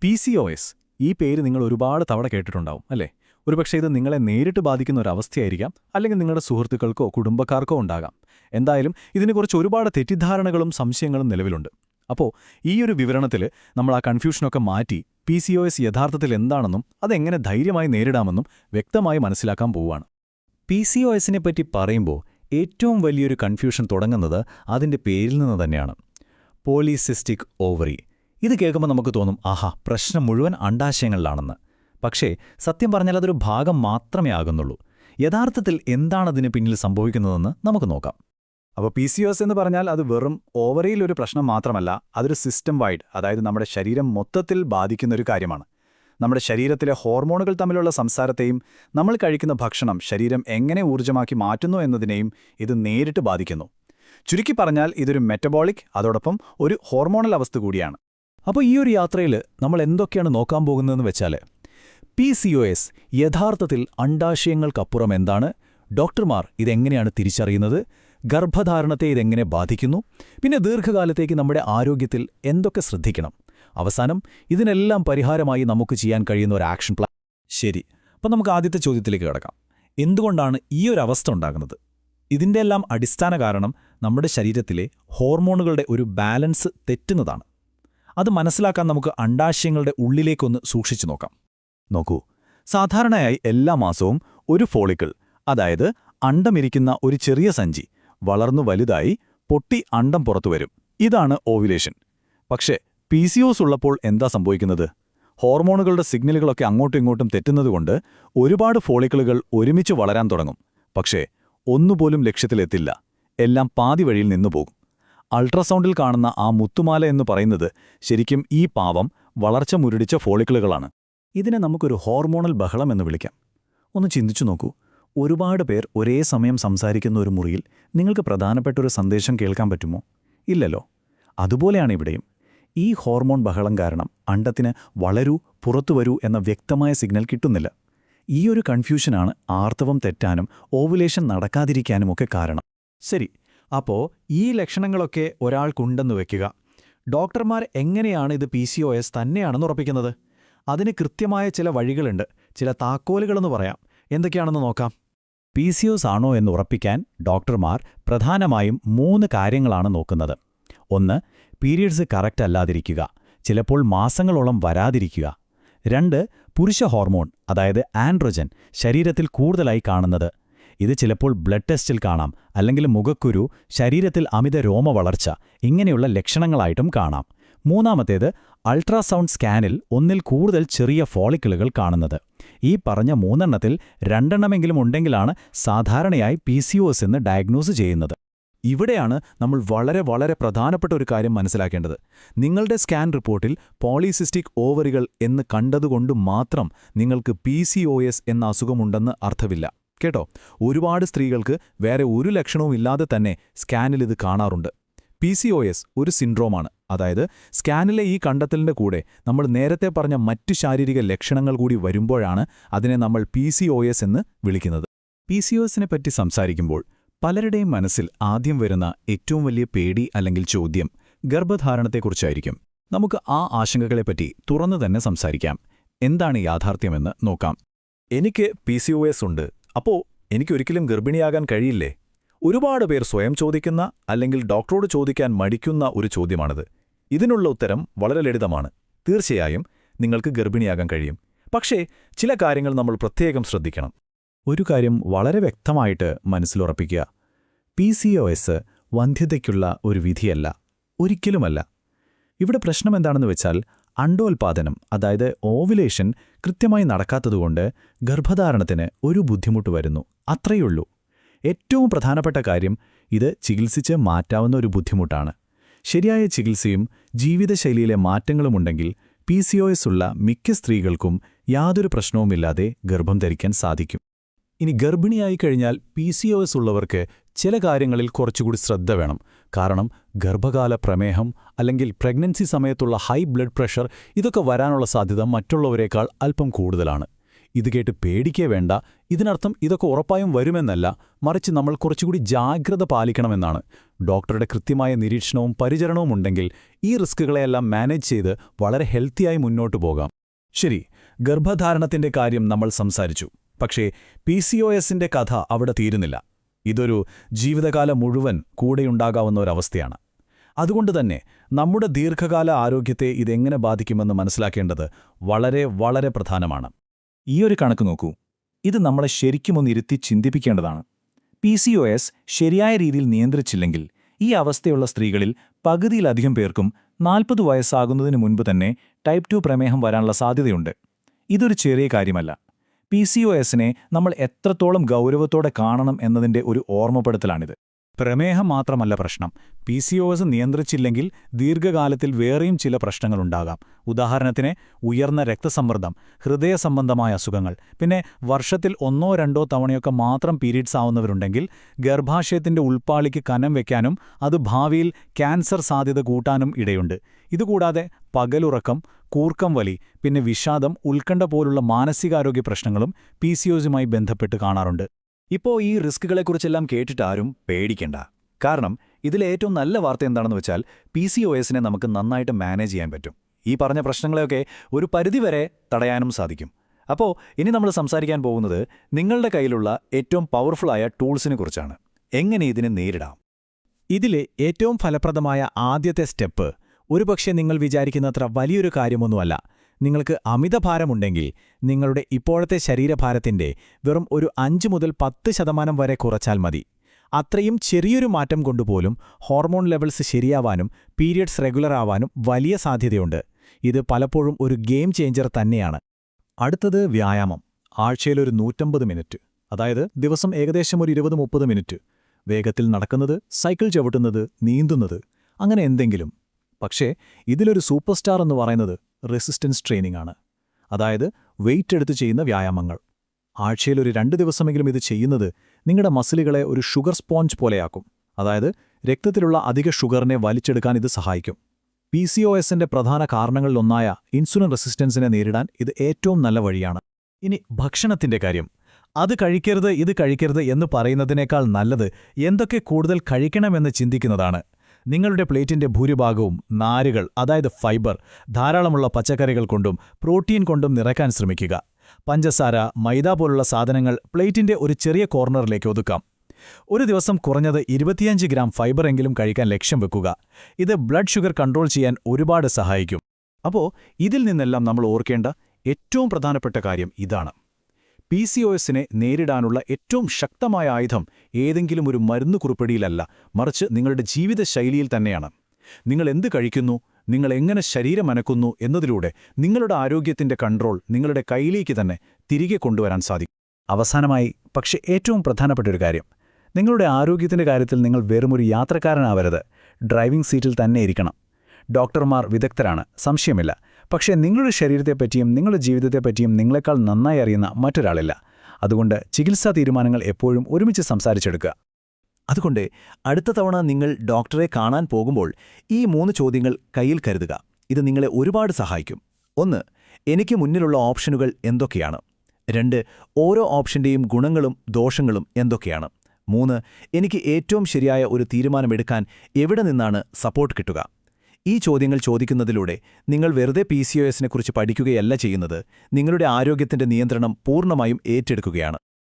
PCOS ഈ പേര് നിങ്ങൾ ഒരുപാട് തവണ കേട്ടിട്ടുണ്ടാവും അല്ലേ? ഒരുപക്ഷേ ഇത് നിങ്ങളെ നേരിട്ട് ബാധിക്കുന്ന ഒരു അവസ്ഥയായിരിക്കാം, അല്ലെങ്കിൽ നിങ്ങളുടെ സുഹൃത്തുക്കൾക്കോ കുടുംബക്കാർക്കോ ഉണ്ടാകാം. എന്തായാലും ഇതിനെക്കുറിച്ച് ഒരുപാട് തെറ്റിദ്ധാരണകളും സംശയങ്ങളും നിലവിലുണ്ട്. അപ്പോൾ ഈയൊരു വിവരണത്തിൽ നമ്മൾ ആ കൺഫ്യൂഷനൊക്കെ മാറ്റി PCOS യഥാർത്ഥത്തിൽ എന്താണെന്നും അതെങ്ങനെ ധൈര്യമായി നേരിടാമെന്നും വ്യക്തമായി മനസ്സിലാക്കാൻ പോവുകയാണ്. PCOSനെ പറ്റി പറയുമ്പോൾ ഏറ്റവും വലിയൊരു കൺഫ്യൂഷൻ തുടങ്ങുന്നത് അതിൻ്റെ പേരിൽ നിന്ന് തന്നെയാണ്. Polycystic ovary. ഇത് കേൾക്കുമ്പോൾ നമുക്ക് തോന്നും, ആഹാ, പ്രശ്നം മുഴുവൻ അണ്ഡാശയങ്ങളിലാണെന്ന്. പക്ഷേ സത്യം പറഞ്ഞാൽ അതൊരു ഭാഗം മാത്രമേ ആകുന്നുള്ളൂ. യഥാർത്ഥത്തിൽ എന്താണതിന് പിന്നിൽ സംഭവിക്കുന്നതെന്ന് നമുക്ക് നോക്കാം. അപ്പോൾ PCOS എന്ന് പറഞ്ഞാൽ അത് വെറും ഓവറിയിൽ ഒരു പ്രശ്നം മാത്രമല്ല, അതൊരു സിസ്റ്റം വൈഡ്, അതായത് നമ്മുടെ ശരീരം മൊത്തത്തിൽ ബാധിക്കുന്നൊരു കാര്യമാണ്. നമ്മുടെ ശരീരത്തിലെ ഹോർമോണുകൾ തമ്മിലുള്ള സംസാരത്തെയും നമ്മൾ കഴിക്കുന്ന ഭക്ഷണം ശരീരം എങ്ങനെ ഊർജ്ജമാക്കി മാറ്റുന്നു എന്നതിനെയും ഇത് നേരിട്ട് ബാധിക്കുന്നു. ചുരുക്കി പറഞ്ഞാൽ ഇതൊരു മെറ്റബോളിക്, അതോടൊപ്പം ഒരു ഹോർമോണൽ അവസ്ഥ കൂടിയാണ്. അപ്പോൾ ഈ ഒരു യാത്രയിൽ നമ്മൾ എന്തൊക്കെയാണ് നോക്കാൻ പോകുന്നതെന്ന് വെച്ചാൽ, PCOS യഥാർത്ഥത്തിൽ അണ്ഡാശയങ്ങൾക്കപ്പുറം എന്താണ്, ഡോക്ടർമാർ ഇതെങ്ങനെയാണ് തിരിച്ചറിയുന്നത്, ഗർഭധാരണത്തെ ഇതെങ്ങനെ ബാധിക്കുന്നു, പിന്നെ ദീർഘകാലത്തേക്ക് നമ്മുടെ ആരോഗ്യത്തിൽ എന്തൊക്കെ ശ്രദ്ധിക്കണം, അവസാനം ഇതിനെല്ലാം പരിഹാരമായി നമുക്ക് ചെയ്യാൻ കഴിയുന്ന ഒരു ആക്ഷൻ പ്ലാൻ. ശരി, അപ്പം നമുക്ക് ആദ്യത്തെ ചോദ്യത്തിലേക്ക് കിടക്കാം. എന്തുകൊണ്ടാണ് ഈ ഒരു അവസ്ഥ ഉണ്ടാകുന്നത്? ഇതിൻ്റെ എല്ലാം അടിസ്ഥാന കാരണം നമ്മുടെ ശരീരത്തിലെ ഹോർമോണുകളുടെ ഒരു ബാലൻസ് തെറ്റുന്നതാണ്. അത് മനസ്സിലാക്കാൻ നമുക്ക് അണ്ഡാശയങ്ങളുടെ ഉള്ളിലേക്കൊന്ന് സൂക്ഷിച്ചു നോക്കാം. നോക്കൂ, സാധാരണയായി എല്ലാ മാസവും ഒരു ഫോളിക്കിൾ, അതായത് അണ്ടമിരിക്കുന്ന ഒരു ചെറിയ സഞ്ചി, വളർന്നു വലുതായി പൊട്ടി അണ്ടം പുറത്തുവരും. ഇതാണ് ഓവുലേഷൻ. പക്ഷേ PCOS ഉള്ളപ്പോൾ എന്താ സംഭവിക്കുന്നത്? ഹോർമോണുകളുടെ സിഗ്നലുകളൊക്കെ അങ്ങോട്ടും ഇങ്ങോട്ടും തെറ്റുന്നതുകൊണ്ട് ഒരുപാട് ഫോളിക്കിളുകൾ ഒരുമിച്ച് വളരാൻ തുടങ്ങും. പക്ഷേ ഒന്നുപോലും ലക്ഷ്യത്തിലെത്തില്ല. എല്ലാം പാതി വഴിയിൽ നിന്നുപോകും. അൾട്രാസൗണ്ടിൽ കാണുന്ന ആ മുത്തുമാല എന്ന് പറയുന്നത് ശരിക്കും ഈ പാവം വളർച്ച മുരടിച്ച ഫോളിക്കിളുകളാണ്. ഇതിനെ നമുക്കൊരു ഹോർമോണൽ ബഹളം എന്ന് വിളിക്കാം. ഒന്ന് ചിന്തിച്ചു നോക്കൂ, ഒരുപാട് പേർ ഒരേ സമയം സംസാരിക്കുന്ന ഒരു മുറിയിൽ നിങ്ങൾക്ക് പ്രധാനപ്പെട്ടൊരു സന്ദേശം കേൾക്കാൻ പറ്റുമോ? ഇല്ലല്ലോ. അതുപോലെയാണ് ഇവിടെയും. ഈ ഹോർമോൺ ബഹളം കാരണം അണ്ടത്തിന് വളരൂ, പുറത്തുവരൂ എന്ന വ്യക്തമായ സിഗ്നൽ കിട്ടുന്നില്ല. ഈയൊരു കൺഫ്യൂഷനാണ് ആർത്തവം തെറ്റാനും ഓവുലേഷൻ നടക്കാതിരിക്കാനുമൊക്കെ കാരണം. ശരി, അപ്പോൾ ഈ ലക്ഷണങ്ങളൊക്കെ ഒരാൾക്കുണ്ടെന്ന് വയ്ക്കുക. ഡോക്ടർമാർ എങ്ങനെയാണ് ഇത് PCOS തന്നെയാണെന്ന് ഉറപ്പിക്കുന്നത്? അതിന് കൃത്യമായ ചില വഴികളുണ്ട്, ചില താക്കോലുകളെന്ന് പറയാം. എന്തൊക്കെയാണെന്ന് നോക്കാം. PCOS ആണോ എന്ന് ഉറപ്പിക്കാൻ ഡോക്ടർമാർ പ്രധാനമായും 3 കാര്യങ്ങളാണ് നോക്കുന്നത്. 1. പീരിയഡ്സ് കറക്റ്റ് അല്ലാതിരിക്കുക, ചിലപ്പോൾ മാസങ്ങളോളം വരാതിരിക്കുക. 2. പുരുഷ ഹോർമോൺ, അതായത് ആൻഡ്രോജൻ, ശരീരത്തിൽ കൂടുതലായി കാണുന്നത്. ഇത് ചിലപ്പോൾ ബ്ലഡ് ടെസ്റ്റിൽ കാണാം, അല്ലെങ്കിൽ മുഖക്കുരു, ശരീരത്തിൽ അമിത രോമവളർച്ച, ഇങ്ങനെയുള്ള ലക്ഷണങ്ങളായിട്ടും കാണാം. 3. അൾട്രാസൗണ്ട് സ്കാനിൽ ഒന്നിൽ കൂടുതൽ ചെറിയ ഫോളിക്കിളുകൾ കാണുന്നത്. ഈ പറഞ്ഞ 3 2 ഉണ്ടെങ്കിലാണ് സാധാരണയായി PCOS എന്ന് ഡയഗ്നോസ് ചെയ്യുന്നത്. ഇവിടെയാണ് നമ്മൾ വളരെ പ്രധാനപ്പെട്ട ഒരു കാര്യം മനസ്സിലാക്കേണ്ടത്. നിങ്ങളുടെ സ്കാൻ റിപ്പോർട്ടിൽ പോളിസിസ്റ്റിക് ഓവറികൾ എന്ന് കണ്ടതുകൊണ്ട് മാത്രം നിങ്ങൾക്ക് PCOS എന്ന അസുഖമുണ്ടെന്ന് അർത്ഥമില്ല കേട്ടോ. ഒരുപാട് സ്ത്രീകൾക്ക് വേറെ ഒരു ലക്ഷണവും ഇല്ലാതെ തന്നെ സ്കാനിൽ ഇത് കാണാറുണ്ട്. PCOS ഒരു സിൻഡ്രോമാണ്. അതായത് സ്കാനിലെ ഈ കണ്ടെത്തലിൻ്റെ കൂടെ നമ്മൾ നേരത്തെ പറഞ്ഞ മറ്റു ശാരീരിക ലക്ഷണങ്ങൾ കൂടി വരുമ്പോഴാണ് അതിനെ നമ്മൾ PCOS എന്ന് വിളിക്കുന്നത്. PCOSനെ പറ്റി സംസാരിക്കുമ്പോൾ പലരുടെയും മനസ്സിൽ ആദ്യം വരുന്ന ഏറ്റവും വലിയ പേടി അല്ലെങ്കിൽ ചോദ്യം ഗർഭധാരണത്തെക്കുറിച്ചായിരിക്കും. നമുക്ക് ആ ആശങ്കകളെപ്പറ്റി തുറന്നു തന്നെ സംസാരിക്കാം. എന്താണ് യാഥാർത്ഥ്യമെന്ന് നോക്കാം. എനിക്ക് PCOS ഉണ്ട്, അപ്പോൾ എനിക്കൊരിക്കലും ഗർഭിണിയാകാൻ കഴിയില്ലേ? ഒരുപാട് പേർ സ്വയം ചോദിക്കുന്ന അല്ലെങ്കിൽ ഡോക്ടറോട് ചോദിക്കാൻ മടിക്കുന്ന ഒരു ചോദ്യമാണിത്. ഇതിനുള്ള ഉത്തരം വളരെ ലളിതമാണ്. തീർച്ചയായും നിങ്ങൾക്ക് ഗർഭിണിയാകാൻ കഴിയും. പക്ഷേ ചില കാര്യങ്ങൾ നമ്മൾ പ്രത്യേകം ശ്രദ്ധിക്കണം. ഒരു കാര്യം വളരെ വ്യക്തമായിട്ട് മനസ്സിലുറപ്പിക്കുക. PCOS വന്ധ്യതയ്ക്കുള്ള ഒരു വിധിയല്ല, ഒരിക്കലുമല്ല. ഇവിടെ പ്രശ്നം എന്താണെന്ന് വെച്ചാൽ അണ്ടോൽപാദനം, അതായത് ഓവുലേഷൻ കൃത്യമായി നടക്കാത്തതുകൊണ്ട് ഗർഭധാരണത്തിന് ഒരു ബുദ്ധിമുട്ട് വരുന്നു, അത്രയുള്ളൂ. ഏറ്റവും പ്രധാനപ്പെട്ട കാര്യം ഇത് ചികിത്സിച്ച് മാറ്റാവുന്ന ഒരു ബുദ്ധിമുട്ടാണ്. ശരിയായ ചികിത്സയും ജീവിതശൈലിയിലെ മാറ്റങ്ങളുമുണ്ടെങ്കിൽ PCOS ഉള്ള മിക്ക സ്ത്രീകൾക്കും യാതൊരു പ്രശ്നവുമില്ലാതെ ഗർഭം ധരിക്കാൻ സാധിക്കും. ഇനി ഗർഭിണിയായി കഴിഞ്ഞാൽ PCOS ഉള്ളവർക്ക് ചില കാര്യങ്ങളിൽ കുറച്ചുകൂടി ശ്രദ്ധ വേണം. കാരണം ഗർഭകാല പ്രമേഹം അല്ലെങ്കിൽ പ്രഗ്നൻസി സമയത്തുള്ള ഹൈ ബ്ലഡ് പ്രഷർ, ഇതൊക്കെ വരാനുള്ള സാധ്യത മറ്റുള്ളവരെക്കാൾ അല്പം കൂടുതലാണ്. ഇത് കേട്ട് പേടിക്കേ വേണ്ട. ഇതിനർത്ഥം ഇതൊക്കെ ഉറപ്പായും വരുമെന്നല്ല, മറിച്ച് നമ്മൾ കുറച്ചുകൂടി ജാഗ്രത പാലിക്കണമെന്നാണ്. ഡോക്ടറുടെ കൃത്യമായ നിരീക്ഷണവും പരിചരണവും ഉണ്ടെങ്കിൽ ഈ റിസ്കുകളെയെല്ലാം മാനേജ് ചെയ്ത് വളരെ ഹെൽത്തിയായി മുന്നോട്ടു പോകാം. ശരി, ഗർഭധാരണത്തിന്റെ കാര്യം നമ്മൾ സംസാരിച്ചു. പക്ഷേ PCOSന്റെ കഥ അവിടെ തീരുന്നില്ല. ഇതൊരു ജീവിതകാലം മുഴുവൻ കൂടെയുണ്ടാകാവുന്ന ഒരവസ്ഥയാണ്. അതുകൊണ്ടുതന്നെ നമ്മുടെ ദീർഘകാല ആരോഗ്യത്തെ ഇതെങ്ങനെ ബാധിക്കുമെന്ന് മനസ്സിലാക്കേണ്ടത് വളരെ വളരെ പ്രധാനമാണ്. ഈയൊരു കണക്ക് നോക്കൂ. ഇത് നമ്മളെ ശരിക്കുമൊന്ന് ഇരുത്തി ചിന്തിപ്പിക്കേണ്ടതാണ്. PCOS ശരിയായ രീതിയിൽ നിയന്ത്രിച്ചില്ലെങ്കിൽ ഈ അവസ്ഥയുള്ള സ്ത്രീകളിൽ പകുതിയിലധികം പേർക്കും 40 വയസ്സാകുന്നതിന് മുൻപ് തന്നെ ടൈപ്പ് 2 പ്രമേഹം വരാനുള്ള സാധ്യതയുണ്ട്. ഇതൊരു ചെറിയ കാര്യമല്ല. PCOSനെ നമ്മൾ എത്രത്തോളം ഗൗരവത്തോടെ കാണണം എന്നതിൻ്റെ ഒരു ഓർമ്മപ്പെടുത്തലാണിത്. പ്രമേഹം മാത്രമല്ല പ്രശ്നം. PCOS നിയന്ത്രിച്ചില്ലെങ്കിൽ ദീർഘകാലത്തിൽ വേറെയും ചില പ്രശ്നങ്ങളുണ്ടാകാം. ഉദാഹരണത്തിന് ഉയർന്ന രക്തസമ്മർദ്ദം, ഹൃദയ സംബന്ധമായ അസുഖങ്ങൾ, പിന്നെ വർഷത്തിൽ 1-2 തവണയൊക്കെ മാത്രം പീരീഡ്സ് ആവുന്നവരുണ്ടെങ്കിൽ ഗർഭാശയത്തിന്റെ ഉൾപ്പാളിക്ക് കനം വയ്ക്കാനും അത് ഭാവിയിൽ ക്യാൻസർ സാധ്യത കൂട്ടാനും ഇടയുണ്ട്. ഇതുകൂടാതെ പകലുറക്കം, കൂർക്കം വലി, പിന്നെ വിഷാദം, ഉത്കണ്ഠ പോലുള്ള മാനസികാരോഗ്യ പ്രശ്നങ്ങളും PCOSയുമായി ബന്ധപ്പെട്ട് കാണാറുണ്ട്. ഇപ്പോൾ ഈ റിസ്കുകളെക്കുറിച്ചെല്ലാം കേട്ടിട്ട് ആരും പേടിക്കണ്ട. കാരണം ഇതിലെ ഏറ്റവും നല്ല വാർത്ത എന്താണെന്ന് വെച്ചാൽ PCOSനെ നമുക്ക് നന്നായിട്ട് മാനേജ് ചെയ്യാൻ പറ്റും. ഈ പറഞ്ഞ പ്രശ്നങ്ങളെയൊക്കെ ഒരു പരിധിവരെ തടയാനും സാധിക്കും. അപ്പോൾ ഇനി നമ്മൾ സംസാരിക്കാൻ പോകുന്നത് നിങ്ങളുടെ കയ്യിലുള്ള ഏറ്റവും പവർഫുള്ളായ ടൂൾസിനെ കുറിച്ചാണ്. എങ്ങനെ ഇതിനെ നേരിടാം? ഇതിലെ ഏറ്റവും ഫലപ്രദമായ ആദ്യത്തെ സ്റ്റെപ്പ് ഒരുപക്ഷെ നിങ്ങൾ വിചാരിക്കുന്നത്ര വലിയൊരു കാര്യമൊന്നുമല്ല. നിങ്ങൾക്ക് അമിതഭാരമുണ്ടെങ്കിൽ നിങ്ങളുടെ ഇപ്പോഴത്തെ ശരീരഭാരത്തിന്റെ വെറും ഒരു 5 മുതൽ 10% വരെ കുറച്ചാൽ മതി. അത്രയും ചെറിയൊരു മാറ്റം കൊണ്ടുപോലും ഹോർമോൺ ലെവൽസ് ശരിയാവാനും പീരിയഡ്സ് റെഗുലർ ആവാനും വലിയ സാധ്യതയുണ്ട്. ഇത് പലപ്പോഴും ഒരു ഗെയിം ചേഞ്ചർ തന്നെയാണ്. അടുത്തത് വ്യായാമം. ആഴ്ചയിലൊരു 150 മിനിറ്റ്, അതായത് ദിവസം ഏകദേശം ഒരു 20-30 മിനിറ്റ്. വേഗത്തിൽ നടക്കുന്നത്, സൈക്കിൾ ചവിട്ടുന്നത്, നീന്തുന്നത്, അങ്ങനെ എന്തെങ്കിലും. പക്ഷേ ഇതിലൊരു സൂപ്പർ സ്റ്റാർ എന്ന് പറയുന്നത് റെസിസ്റ്റൻസ് ട്രെയിനിംഗ് ആണ്. അതായത് വെയിറ്റ് എടുത്ത് ചെയ്യുന്ന വ്യായാമങ്ങൾ. ആഴ്ചയിലൊരു 2 ദിവസമെങ്കിലും ഇത് ചെയ്യുന്നത് നിങ്ങളുടെ മസിലുകളെ ഒരു ഷുഗർ സ്പോഞ്ച് പോലെയാക്കും. അതായത് രക്തത്തിലുള്ള അധിക ഷുഗറിനെ വലിച്ചെടുക്കാൻ ഇത് സഹായിക്കും. PCOSന്റെ പ്രധാന കാരണങ്ങളിലൊന്നായ ഇൻസുലിൻ റെസിസ്റ്റൻസിനെ നേരിടാൻ ഇത് ഏറ്റവും നല്ല വഴിയാണ്. ഇനി ഭക്ഷണത്തിന്റെ കാര്യം. അത് കഴിക്കരുത്, ഇത് കഴിക്കരുത് എന്ന് പറയുന്നതിനേക്കാൾ നല്ലത് എന്തൊക്കെ കൂടുതൽ കഴിക്കണമെന്ന് ചിന്തിക്കുന്നതാണ്. നിങ്ങളുടെ പ്ലേറ്റിന്റെ ഭൂരിഭാഗവും നാരുകൾ, അതായത് ഫൈബർ, ധാരാളമുള്ള പച്ചക്കറികൾ കൊണ്ടും പ്രോട്ടീൻ കൊണ്ടും നിറയ്ക്കാൻ ശ്രമിക്കുക. പഞ്ചസാര, മൈദ പോലുള്ള സാധനങ്ങൾ പ്ലേറ്റിന്റെ ഒരു ചെറിയ കോർണറിലേക്ക് ഒതുക്കാം. ഒരു ദിവസം കുറഞ്ഞത് 25 ഗ്രാം ഫൈബറെങ്കിലും കഴിക്കാൻ ലക്ഷ്യം വെക്കുക. ഇത് ബ്ലഡ് ഷുഗർ കൺട്രോൾ ചെയ്യാൻ ഒരുപാട് സഹായിക്കും. അപ്പോൾ ഇതിൽ നിന്നെല്ലാം നമ്മൾ ഓർക്കേണ്ട ഏറ്റവും പ്രധാനപ്പെട്ട കാര്യം ഇതാണ്. PCOSനെ നേരിടാനുള്ള ഏറ്റവും ശക്തമായ ആയുധം ഏതെങ്കിലും ഒരു മരുന്ന് കുറിപ്പടിയിലല്ല, മറിച്ച് നിങ്ങളുടെ ജീവിതശൈലിയിൽ തന്നെയാണ്. നിങ്ങൾ എന്ത് കഴിക്കുന്നു, നിങ്ങൾ എങ്ങനെ ശരീരം അനക്കുന്നു എന്നതിലൂടെ നിങ്ങളുടെ ആരോഗ്യത്തിന്റെ കൺട്രോൾ നിങ്ങളുടെ കയ്യിലേക്ക് തന്നെ തിരികെ കൊണ്ടുവരാൻ സാധിക്കും. അവസാനമായി, പക്ഷേ ഏറ്റവും പ്രധാനപ്പെട്ട ഒരു കാര്യം, നിങ്ങളുടെ ആരോഗ്യത്തിന്റെ കാര്യത്തിൽ നിങ്ങൾ വെറുമൊരു യാത്രക്കാരനാവരുത്. ഡ്രൈവിംഗ് സീറ്റിൽ തന്നെ ഇരിക്കണം. ഡോക്ടർമാർ വിദഗ്ധരാണ്, സംശയമില്ല. പക്ഷേ നിങ്ങളുടെ ശരീരത്തെപ്പറ്റിയും നിങ്ങളുടെ ജീവിതത്തെപ്പറ്റിയും നിങ്ങളെക്കാൾ നന്നായി അറിയുന്ന മറ്റൊരാളില്ല. അതുകൊണ്ട് ചികിത്സാ തീരുമാനങ്ങൾ എപ്പോഴും ഒരുമിച്ച് സംസാരിച്ചെടുക്കുക. അതുകൊണ്ട് അടുത്ത തവണ നിങ്ങൾ ഡോക്ടറെ കാണാൻ പോകുമ്പോൾ ഈ 3 ചോദ്യങ്ങൾ കയ്യിൽ കരുതുക. ഇത് നിങ്ങളെ ഒരുപാട് സഹായിക്കും. 1. എനിക്ക് മുന്നിലുള്ള ഓപ്ഷനുകൾ എന്തൊക്കെയാണ്? 2. ഓരോ ഓപ്ഷന്റെയും ഗുണങ്ങളും ദോഷങ്ങളും എന്തൊക്കെയാണ്? 3. എനിക്ക് ഏറ്റവും ശരിയായ ഒരു തീരുമാനമെടുക്കാൻ എവിടെ നിന്നാണ് സപ്പോർട്ട് കിട്ടുക? ഈ ചോദ്യങ്ങൾ ചോദിക്കുന്നതിലൂടെ നിങ്ങൾ വെറുതെ PCOSനെക്കുറിച്ച് പഠിക്കുകയല്ല ചെയ്യുന്നത്, നിങ്ങളുടെ ആരോഗ്യത്തിന്റെ നിയന്ത്രണം പൂർണ്ണമായും ഏറ്റെടുക്കുകയാണ്.